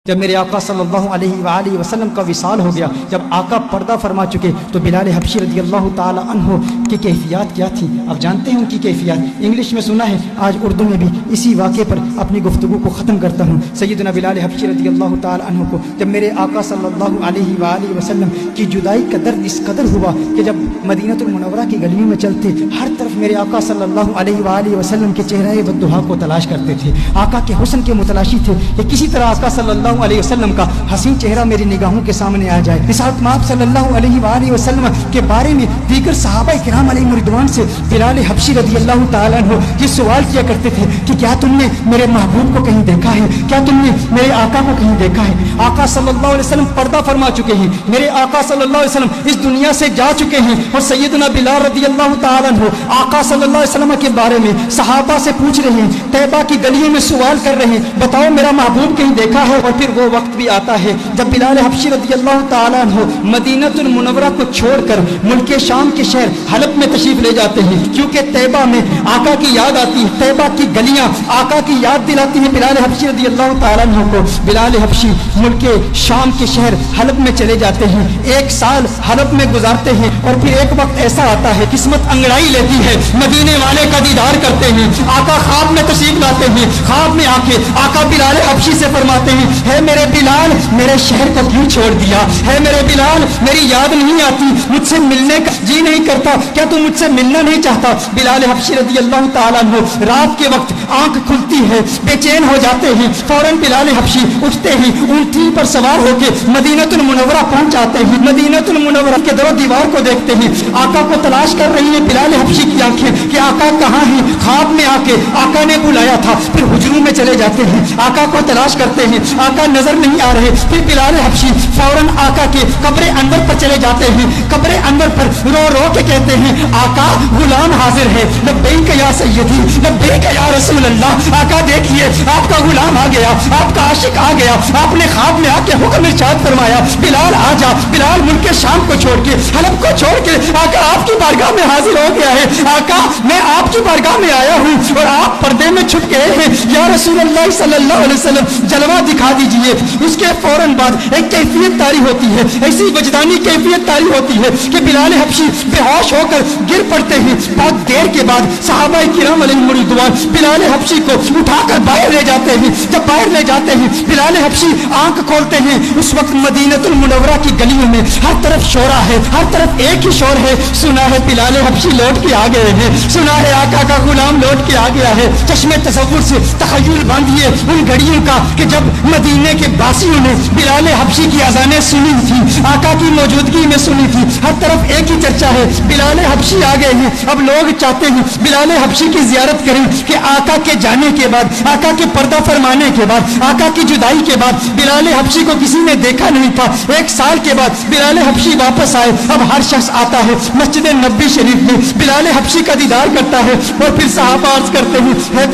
جب میرے آقا صلی اللہ علیہ وآلہ وسلم کا وصال ہو گیا، جب آقا پردہ فرما چکے، تو بلال حبشی رضی اللہ تعالی عنہ کی کیفیات کیا تھی آپ جانتے ہیں؟ ان کی کیفیات انگلش میں سنا ہے، آج اردو میں بھی اسی واقعے پر اپنی گفتگو کو ختم کرتا ہوں۔ سیدنا بلال حبشی رضی اللہ تعالی عنہ کو جب میرے آقا صلی اللہ علیہ وآلہ وسلم کی جدائی کا درد اس قدر ہوا کہ جب مدینہ المنورہ کی گلیوں میں چلتے، ہر طرف میرے آقا صلی اللہ علیہ وآلہ وسلم کے چہرے بددہا کو تلاش کرتے تھے، آقا کے حسن کے متلاشی تھے کہ کسی طرح آقا صلی اللہ علیہ وسلم کا حسین چہرہ میری نگاہوں کے سامنے آ جائے۔ رسالت مآب صلی اللہ علیہ وآلہ وسلم کے بارے میں دیگر صحابہ کرام علیہ رضوان سے بلال حبشی رضی اللہ تعالیٰ عنہ یہ سوال کیا کرتے تھے کہ کیا تم نے میرے محبوب کو کہیں دیکھا ہے؟ کیا تم نے میرے آقا کو کہیں دیکھا ہے؟ آقا صلی اللہ علیہ وسلم پردہ فرما چکے ہیں، میرے آقا صلی اللہ علیہ وسلم اس دنیا سے جا چکے ہیں، اور سیدنا بلال رضی اللہ تعالیٰ عنہ آقا صلی اللہ علیہ وسلم کے بارے میں صحابہ سے پوچھ رہے ہیں، طیبہ کی گلیوں میں سوال کر رہے ہیں، بتاؤ میرا محبوب کہیں دیکھا ہے؟ اور پھر وہ وقت بھی آتا ہے جب بلال حبشی رضی اللہ تعالیٰ عنہ مدینہ المنورہ کو چھوڑ کر ملک شام کے شہر حلب میں تشریف لے جاتے ہیں، کیونکہ طیبہ میں آقا کی یاد آتی ہے، طیبہ کی گلیاں آقا کی یاد دلاتی ہیں بلال حبشی رضی اللہ تعالیٰ عنہ کو۔ بلال حبشی ملک شام کے شہر حلب میں چلے جاتے ہیں، 1 سال حلب میں گزارتے ہیں، اور پھر ایک وقت ایسا آتا ہے قسمت انگڑائی لیتی ہے، مدینے والے کا دیدار کرتے ہیں، آقا خواب میں تشریف لاتے ہیں، خواب میں آ کے آقا بلال حبشی سے فرماتے ہیں، ہے میرے بلال میرے شہر کو کیوں چھوڑ دیا؟ ہے میرے بلال میری یاد نہیں آتی؟ مجھ سے ملنے کا جی نہیں کرتا؟ کیا تم مجھ سے ملنا نہیں چاہتا؟ بلال حبشی رضی اللہ تعالیٰ عنہ رات کے وقت آنکھ کھلتی ہے، بے چین ہو جاتے ہیں، فوراً بلال حبشی اٹھتے ہیں، اونٹی پر سوار ہو کے مدینہ المنورہ پہنچ جاتے ہیں، مدینہ المنورہ کے در و دیوار کو دیکھتے ہیں، آقا کو تلاش کر رہی ہیں بلال حبشی کی آنکھیں کہ آقا کہاں ہیں؟ خواب میں آ کے آقا نے بلایا تھا، پھر حجروں میں چلے جاتے ہیں، آقا کو تلاش کرتے ہیں، آقا نظر نہیں آ رہے، پھر بلال حبشی فوراً آقا کے قبر انور پر چلے جاتے ہیں، قبر انور پر رو رو کے کہتے ہیں، آقا غلام حاضر ہے، لبیک یا سیدی لبیک یا رسول اللہ، آقا دیکھیے آپ کا غلام آ گیا، آپ کا عاشق آ گیا، آپ نے خواب میں آ کے حکم ارشاد فرمایا بلال آ جا۔ بلال ملک شام کو چھوڑ کے حلب کو چھوڑ کے آقا آپ کی بارگاہ میں حاضر ہو گیا ہے، آقا میں آپ کی بارگاہ میں آیا ہوں اور آپ پردے میں چھپ گئے ہیں، یا رسول اللہ صلی اللہ علیہ وسلم جلوہ دکھا دیجئے۔ اس کے فوراً بعد ایک کیفیت طاری ہوتی ہے، ایسی وجدانی کیفیت طاری ہوتی ہے کہ بلال حبشی بے ہوش ہو کر گر پڑتے ہیں۔ بہت دیر کے بعد صحابہ کرام علیہم رضوان بلال حبشی کو اٹھا کر باہر لے جاتے ہیں، جب باہر لے جاتے ہیں بلال حبشی آنکھ کھولتے ہیں، اس وقت مدینہ المنورہ کی گلیوں میں ہر طرف شورا ہے، ہر طرف ایک ہی شور ہے، سنا ہے بلال حبشی لوٹ کے آ گئے ہیں، سنا ہے آقا کا غلام لوٹ کے آ گیا ہے۔ چشمے تصور سے تخیل باندھیے ان گھڑیوں کا کہ جب مدینے کے باسیوں نے بلال حبشی کی اذانیں سنی تھی، آقا کی موجودگی میں سنی تھی، ہر طرف ایک ہی چرچا ہے بلال حبشی آ گئے ہیں۔ اب لوگ چاہتے ہیں بلال حبشی کی زیارت کریں کہ آقا کے جانے کے بعد، آقا کے پردہ فرمانے کے بعد، آقا کی جدائی کے بعد بلال حبشی کو کسی نے دیکھا نہیں تھا، 1 سال کے بعد بلال حبشی واپس آئے، اب ہر شخص آتا ہے مسجد نبوی شریف میں بلال حبشی کا دیدار کرتا ہے، اور پھر صحابہ عرض کرتے ہیں، ہے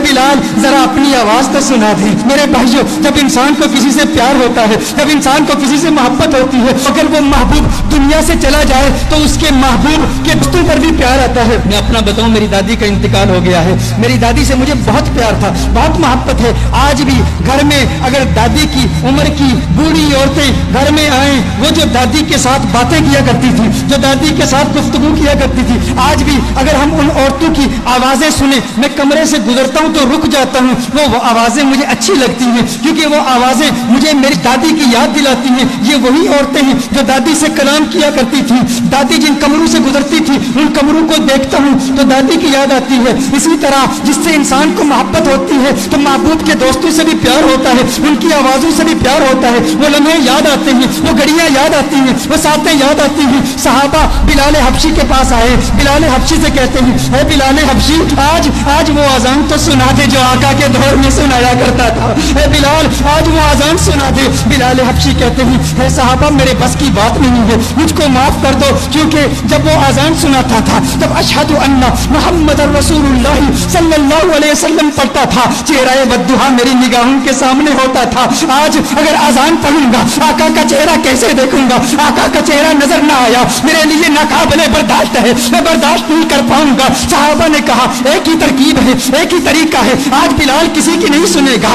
بلال ذرا اپنی آواز تو سنا دیں۔ میرے بھائیو، جب انسان کو کسی سے پیار ہوتا ہے، جب انسان کو کسی سے محبت ہوتی ہے، اگر وہ محبوب دنیا سے چلا جائے تو اس کے محبوب کے رشتوں پر بھی پیار آتا ہے۔ میں اپنا بتاؤں، میری دادی کا انتقال ہو گیا ہے، میری دادی سے مجھے بہت پیار تھا، بہت محبت ہے۔ آج بھی گھر میں اگر دادی کی عمر کی بوڑھی عورتیں گھر میں آئیں، وہ جو دادی کے ساتھ باتیں کیا کرتی تھی، جو دادی کے ساتھ گفتگو کیا کرتی تھی، آج بھی اگر ہم ان عورتوں کی آوازیں سنیں، میں کمرے سے گزرتا ہوں تو رک جاتا ہوں، وہ آوازیں مجھے اچھی لگتی ہیں، کیونکہ وہ آوازیں مجھے میری دادی کی یاد دلاتی ہیں۔ یہ وہی عورتیں ہیں جو دادی سے کلام کیا کرتی تھی، دادی جن کمروں سے گزرتی تھی ان کمروں کو دیکھتا ہوں تو دادی کی یاد آتی ہے۔ اسی طرح جس سے انسان کو محبت ہوتی ہے تو محبوب کے دوستوں سے بھی پیار ہوتا ہے، ان کی آوازوں سے بھی پیار ہوتا ہے، وہ لمحے یاد آتے ہیں، وہ گھڑیاں یاد آتی ہیں، وہ ساتیں یاد آتی ہیں۔ صحابہ بلال حبشی کے پاس آئے، بلال حبشی سے کہتے ہیں، اے بلال حبشی آج وہ اذان تو سنا دے جو آقا کے دور میں سنایا کرتا تھا، اے بلال آج وہ اذان سنا دے۔ بلال حبشی کہتے ہیں، اے صحابہ میرے بس کی بات نہیں ہے، مجھ کو معاف کر دو، کیونکہ جب وہ اذان سناتا تھا جب اشہد ان محمد رسول اللہ صلی اللہ علیہ وسلم پڑھتا تھا، چہرہ بددہا میری نگاہوں کے سامنے ہوتا تھا۔ آج اگر اذان پڑھوں گا آقا کا چہرہ کیسے دیکھوں گا؟ آقا کا چہرہ نظر نہ آیا، میرے لیے ناقابل برداشت ہے، میں برداشت نہیں کر پاؤں گا۔ صحابہ نے کہا ایک ہی ترکیب ہے، ایک ہی طریقہ ہے، آج بلال کسی کی نہیں سنے گا،